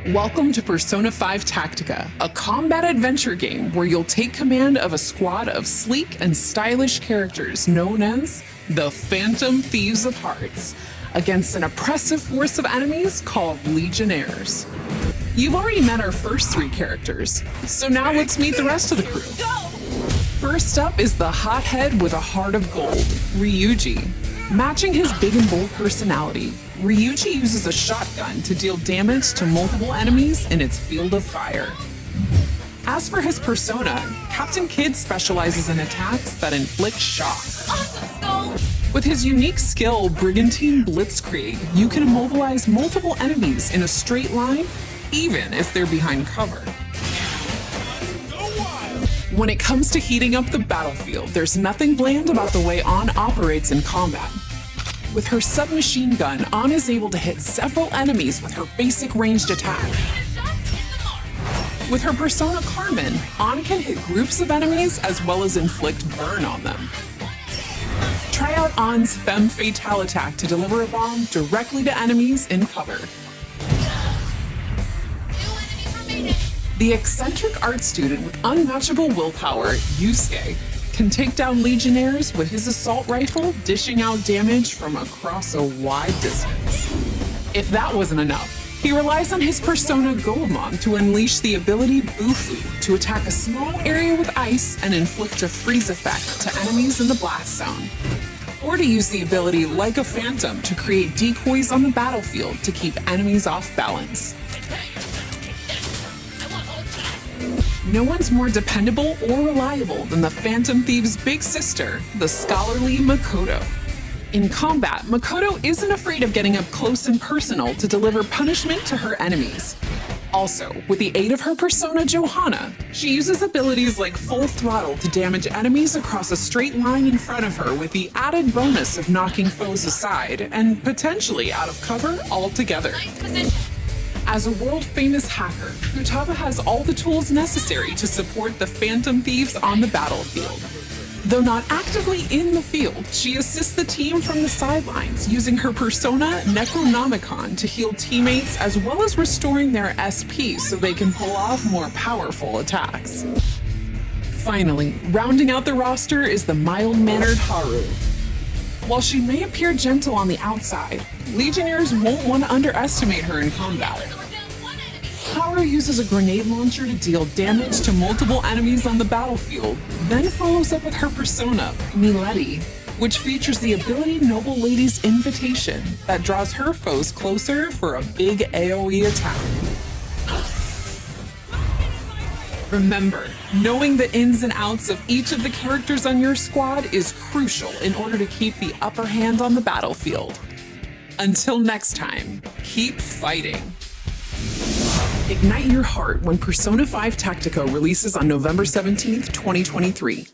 Welcome to Persona 5 Tactica, a combat adventure game where you'll take command of a squad of sleek and stylish characters known as the Phantom Thieves of Hearts against an oppressive force of enemies called Legionnaires. You've already met our first three characters, so now let's meet the rest of the crew. First up is the hothead with a heart of gold, Ryuji. Matching his big and bold personality, Ryuji uses a shotgun to deal damage to multiple enemies in its field of fire. As for his persona, Captain Kid specializes in attacks that inflict shock. With his unique skill, Brigantine Blitzkrieg, you can immobilize multiple enemies in a straight line, even if they're behind cover. When it comes to heating up the battlefield, there's nothing bland about the way Ann operates in combat. With her submachine gun, Ann is able to hit several enemies with her basic ranged attack. With her persona Carmen, Ann can hit groups of enemies as well as inflict burn on them. Try out Ann's Femme Fatale attack to deliver a bomb directly to enemies in cover. The eccentric art student with unmatchable willpower, Yusuke, can take down Legionnaires with his assault rifle, dishing out damage from across a wide distance. If that wasn't enough, he relies on his persona Goemon to unleash the ability Bufu to attack a small area with ice and inflict a freeze effect to enemies in the blast zone. Or to use the ability like a phantom to create decoys on the battlefield to keep enemies off balance. No one's more dependable or reliable than the Phantom Thieves' big sister, the scholarly Makoto. In combat, Makoto isn't afraid of getting up close and personal to deliver punishment to her enemies. Also, with the aid of her persona Johanna, she uses abilities like Full Throttle to damage enemies across a straight line in front of her with the added bonus of knocking foes aside and potentially out of cover altogether. As a world-famous hacker, Futaba has all the tools necessary to support the Phantom Thieves on the battlefield. Though not actively in the field, she assists the team from the sidelines, using her persona Necronomicon to heal teammates as well as restoring their SP so they can pull off more powerful attacks. Finally, rounding out the roster is the mild-mannered Haru. While she may appear gentle on the outside, Legionnaires won't want to underestimate her in combat. Haru uses a grenade launcher to deal damage to multiple enemies on the battlefield, then follows up with her persona, Milady, which features the ability Noble Lady's Invitation that draws her foes closer for a big AoE attack. Remember, knowing the ins and outs of each of the characters on your squad is crucial in order to keep the upper hand on the battlefield. Until next time, keep fighting. Ignite your heart when Persona 5 Tactica releases on November 17th, 2023.